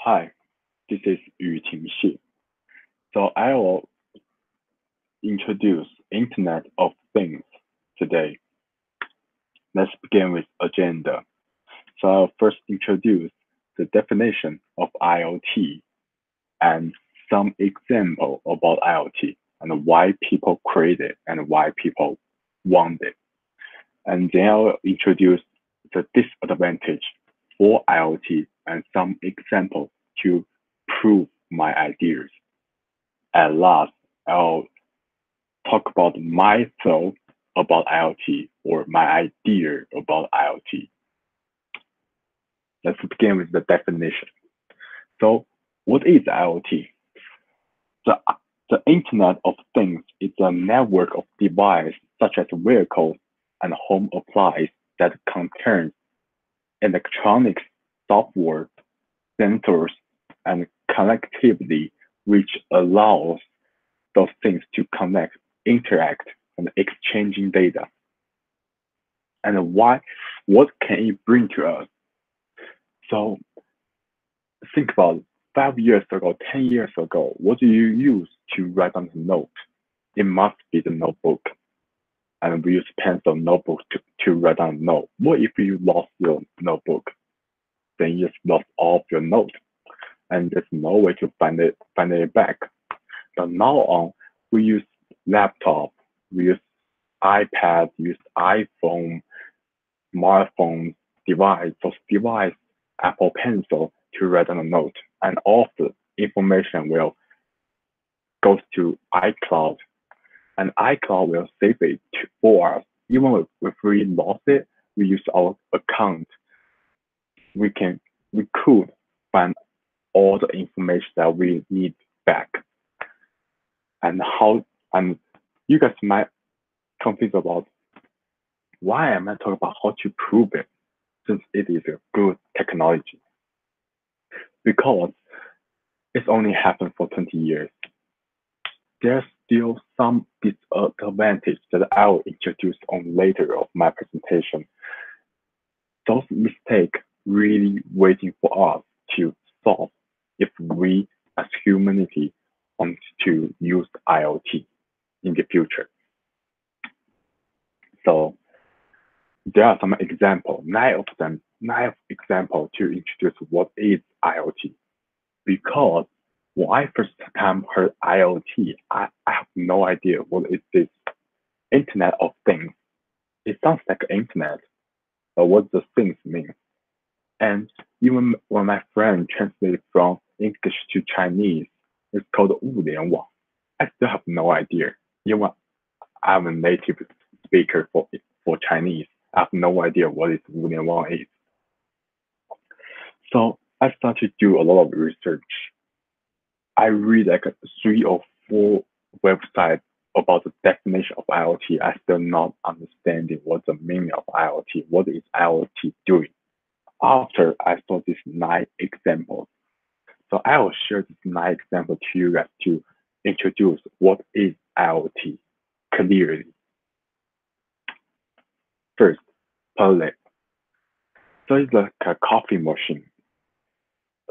Hi, this is Yuting Xi. So I will introduce Internet of Things today. Let's begin with agenda. So I'll first introduce the definition of IoT and some example about IoT and why people create it and why people want it. And then I'll introduce the disadvantage for IoT and some examples to prove my ideas. At last, I'll talk about my thought about IoT or my idea about IoT. Let's begin with the definition. So, what is IoT? The, the Internet of Things is a network of devices such as vehicles and home appliances that contains electronics, software, sensors, and connectivity, which allows those things to connect, interact, and exchanging data. And what can it bring to us? So think about 5 years ago, 10 years ago, what do you use to write on the note? It must be the notebook. And we use pencil notebook to write on the note. What if you lost your notebook? Then you just lost all of your notes. And there's no way to find it back. But now on, we use laptop, we use iPad, we use iPhone, smartphone device, Apple Pencil to write on a note. And all the information will go to iCloud. And iCloud will save it for us. Even if we lost it, we use our account. We could find all the information that we need back. And you guys might confused about why am I talking about how to prove it, since it is a good technology. Because it's only happened for 20 years. There's still some disadvantage that I will introduce on later of my presentation. Those mistakes really waiting for us to solve if we as humanity want to use IoT in the future. So there are some examples, nine examples to introduce what is IoT. Because when I first time heard IoT, I have no idea what is this Internet of Things. It sounds like internet, but what does things mean? And even when my friend translated from English to Chinese, it's called 物联网. I still have no idea. Even I'm a native speaker for Chinese. I have no idea what is 物联网 is. So I started to do a lot of research. I read like 3 or 4 websites about the definition of IoT. I still not understanding what's the meaning of IoT. What is IoT doing? After I saw these 9 examples. So I will share these 9 examples to you guys to introduce what is IoT clearly. First, palette. So it's like a coffee machine.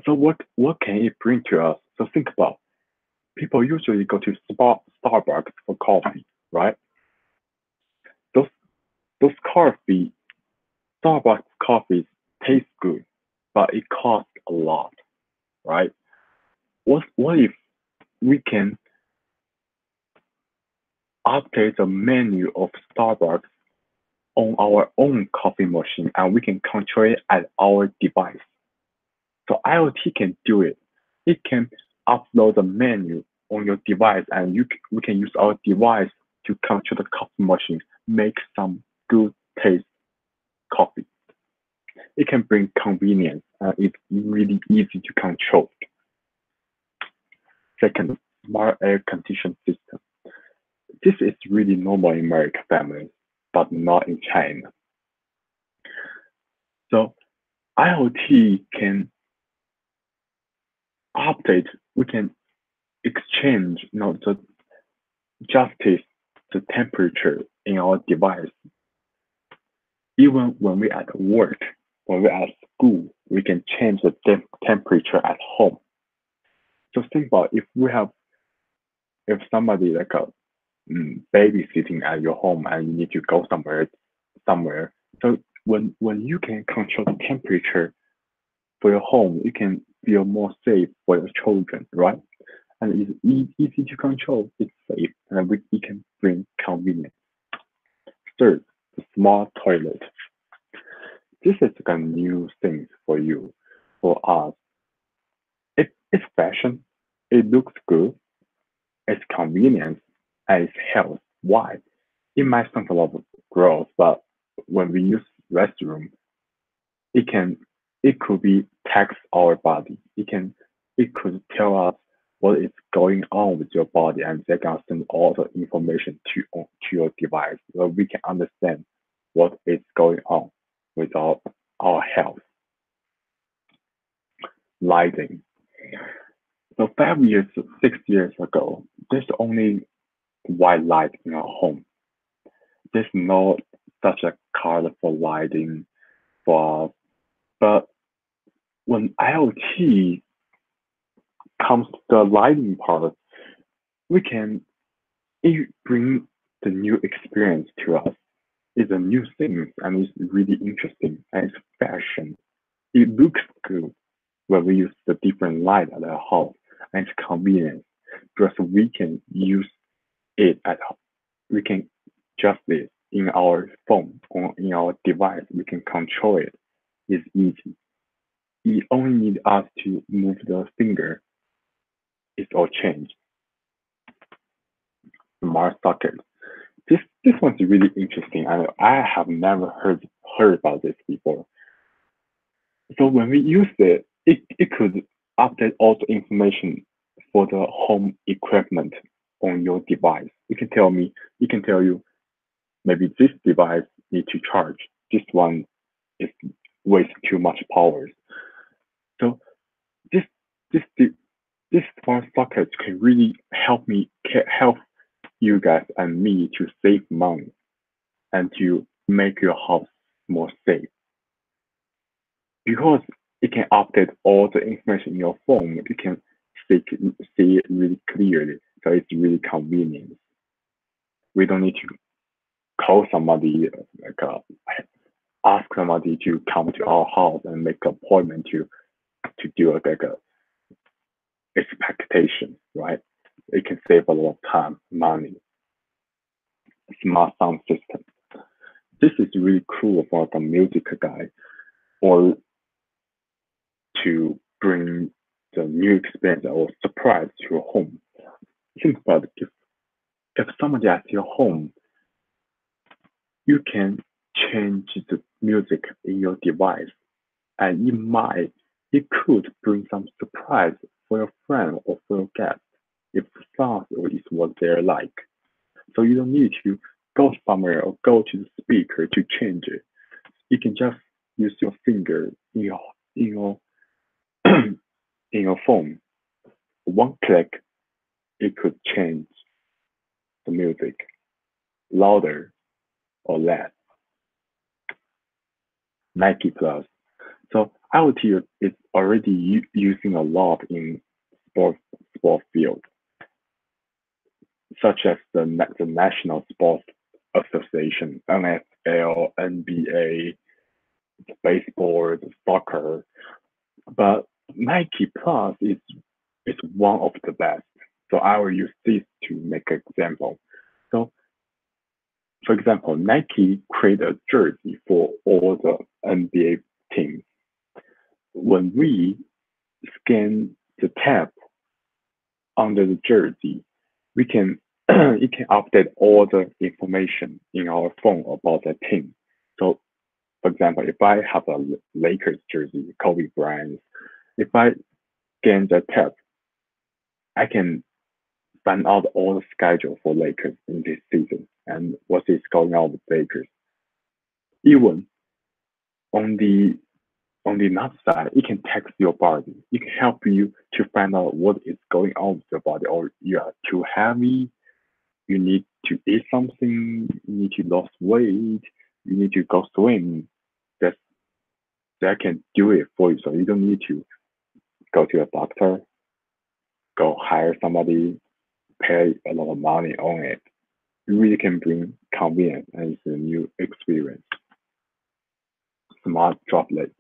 So what can it bring to us? So think about, people usually go to Starbucks for coffee, right? Those Starbucks coffees taste good, but it costs a lot, right? What if we can update the menu of Starbucks on our own coffee machine and we can control it at our device? So IoT can do it. It can upload the menu on your device and we can use our device to control the coffee machine, make some good taste coffee. It can bring convenience and it's really easy to control. Second, smart air conditioning system. This is really normal in American families, but not in China. So IoT can update, we can exchange the temperature in our device. Even when we at work, when we're at school, we can change the temperature at home. So think about if somebody like a babysitting at your home and you need to go somewhere. So when you can control the temperature for your home, you can feel more safe for your children, right? And it's easy to control. It's safe, and it can bring convenience. Third, the smart toilet. This is like a new thing for you, for us. It's fashion. It looks good. It's convenience, and it's health. Why? It might sound a lot of gross, but when we use restroom, it can it could be text our body. It could tell us what is going on with your body, and they can send all the information to your device so we can understand what is going on with our health. Lighting. So 5 years, 6 years ago, there's only white light in our home. There's no such a colorful lighting for us. But when IoT comes to the lighting part, we can it bring the new experience to us. It's a new thing and it's really interesting and it's fashion. It looks good when we use the different light at our house and it's convenient because we can use it at we can just this in our phone or in our device. We can control it. It's easy. You only need us to move the finger. It's all changed. Smart socket. This one's really interesting. I have never heard about this before. So when we use it could update all the information for the home equipment on your device. It can tell you maybe this device need to charge. This one is waste too much power. So this this this smart sockets can really help you guys and me to save money and to make your house more safe because it can update all the information in your phone. You can see it really clearly, so it's really convenient. We don't need to call somebody like ask somebody to come to our house and make an appointment to do like a expectation, right? It can save a lot of time, money. Smart sound system. This is really cool for the music guy or to bring the new experience or surprise to your home. Think about it. If somebody at your home, you can change the music in your device, and it could bring some surprise for your friend or for your guest if the song is what they're like. So you don't need to go somewhere or go to the speaker to change it. You can just use your finger in your in your phone. One click, it could change the music louder or less. Nike Plus. So IoT is already using a lot in sports sport field, such as the National Sports Association, NFL, NBA, baseball, soccer. But Nike Plus is one of the best. So I will use this to make an example. So for example, Nike created a jersey for all the NBA teams. When we scan the tab under the jersey, we can it can update all the information in our phone about the team. So, for example, if I have a Lakers jersey, Kobe Bryant, if I scan the tab, I can find out all the schedule for Lakers in this season and what is going on with Lakers. Even on the another side, it can text your body. It can help you to find out what is going on with your body, or you are too heavy, you need to eat something, you need to lose weight, you need to go swim. That's They can do it for you. So you don't need to go to a doctor, go hire somebody, pay a lot of money on it. You really can bring convenience and it's a new experience. Smart droplet.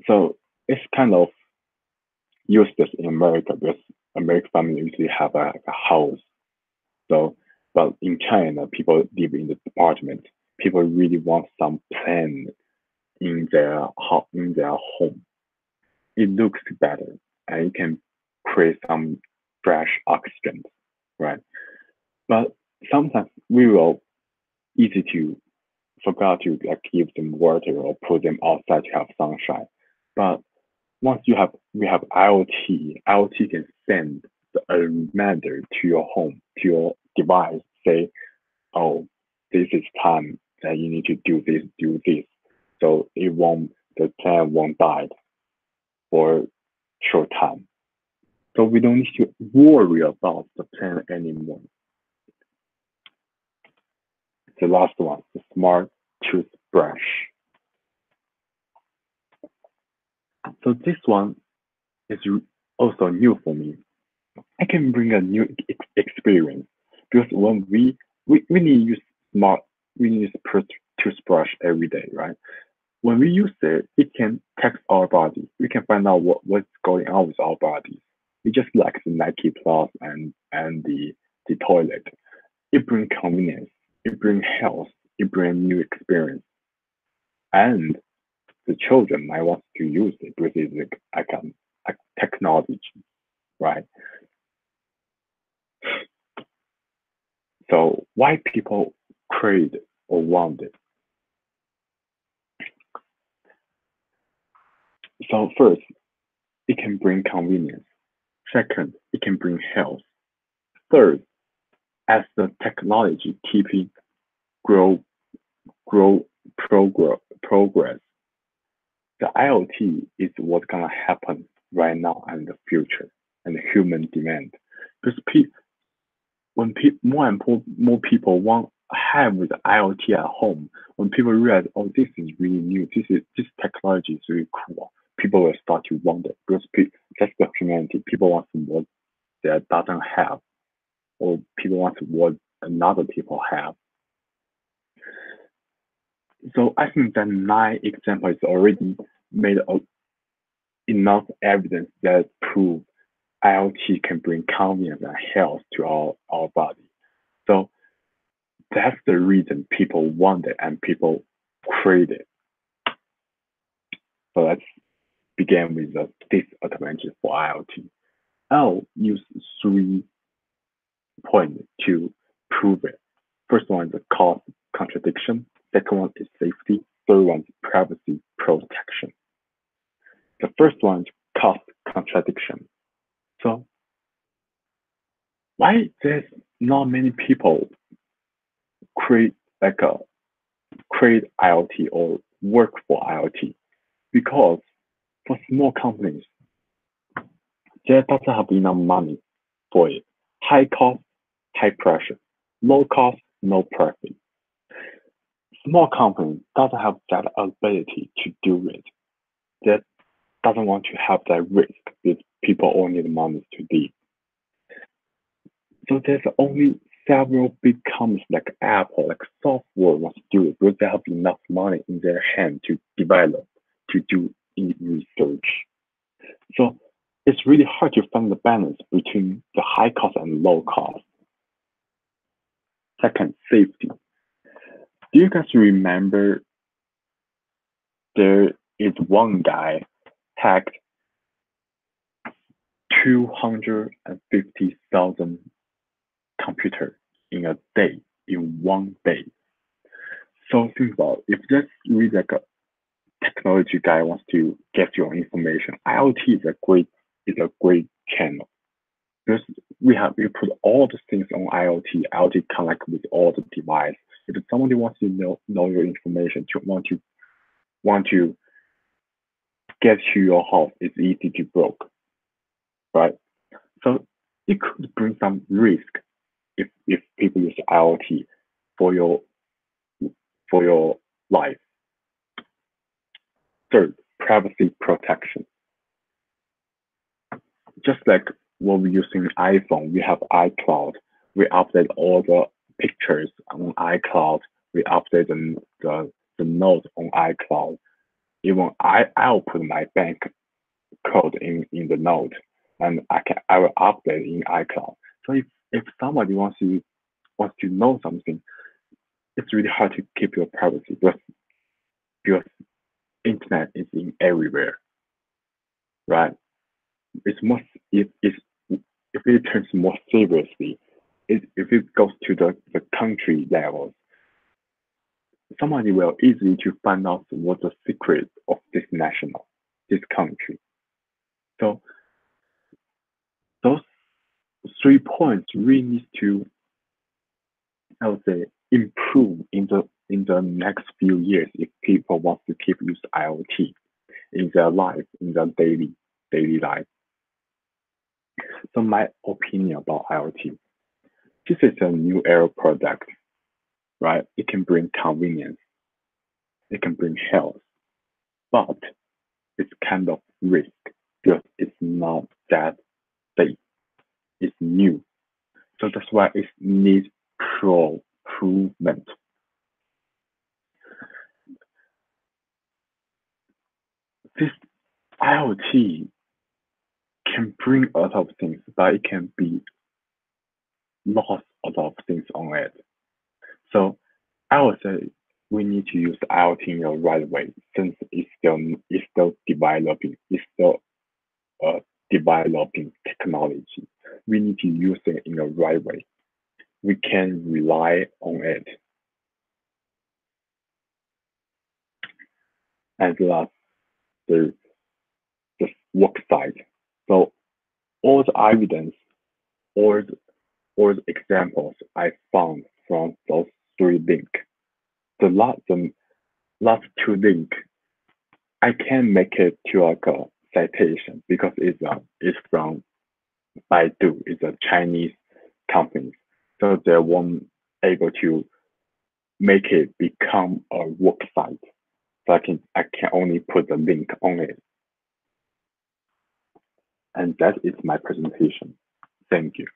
So it's kind of useless in America because American families usually have a house. So, but in China, people live in the apartment. People really want some plan in their home. It looks better and it can create some fresh oxygen, right? But sometimes we will easy to forget to like give them water or put them outside to have sunshine. But once we have IoT, IoT can send a reminder to your home, to your device, say, oh, this is time that you need to do this, do this. So the plant won't die for short time. So we don't need to worry about the plant anymore. The last one, the smart toothbrush. So this one is also new for me. I can bring a new experience because when we need to use smart we need to use toothbrush every day, right? When we use it, it can text our body. We can find out what's going on with our bodies. It just like the Nike Plus and the toilet. It brings convenience. It brings health. It brings new experience. And the children might want to use it because it's like technology, right? So why people crave or want it? So first, it can bring convenience. Second, it can bring health. Third, as the technology keeping grow grow progress, the IoT is what's gonna happen right now and in the future and the human demand. Because more people want have the IoT at home, when people realize, oh, this is really new, this technology is really cool, people will start to wonder because that's the humanity. People want what they doesn't have, or people want what another people have. So I think that 9 examples already made enough evidence that prove IoT can bring convenience and health to our body. So that's the reason people want it and people crave it. So let's begin with the disadvantages for IoT. I'll use 3 points to prove it. First one is the cost contradiction. Second one is safety. Third one is privacy protection. The first one is cost contradiction. So why there's not many people create create IoT or work for IoT? Because for small companies, they doesn't have enough money for it. High cost, high pressure. Low cost, no profit. Small company doesn't have that ability to do it. They doesn't want to have that risk because people all need money to live. So there's only several big companies like Apple, like software wants to do it because they have enough money in their hand to develop, to do research. So it's really hard to find the balance between the high cost and low cost. Second, safety. Do you guys remember there is one guy hacked 250,000 computer in a day, in one day? So think about if that's really like a technology guy wants to get your information, IoT is a great channel because we put all the things on IoT. IoT connect with all the device. If somebody wants to know your information, want to get to your house, it's easy to broke, right? So it could bring some risk if people use IoT for your for your life. Third, privacy protection. Just like when we're using iPhone, we have iCloud. We update all the pictures on iCloud. We update the notes on iCloud. Even I'll put my bank code in the note, and I will update in iCloud. So if somebody wants to know something, it's really hard to keep your privacy because internet is in everywhere, right? It's more if it turns more seriously, if it goes to the country level, somebody will easily to find out what the secret of this country. So those 3 points really need to, I would say, improve in the next few years if people want to keep use IoT in their life, in their daily life. So my opinion about IoT, this is a new era product, right? It can bring convenience, it can bring health, but it's kind of risk because it's not that safe. It's new. So that's why it needs improvement. This IoT can bring a lot of things, but it can be lost a lot of things on it. So I would say we need to use IoT in the right way since it's still developing. It's still a developing technology. We need to use it in the right way. We can rely on it. And last, the, the work side. So all the evidence, all all the examples I found from those three links, the last two links, I can make it to like a citation because it's from Baidu. It's a Chinese company, so they won't able to make it become a work site. So I can only put the link on it, and that is my presentation. Thank you.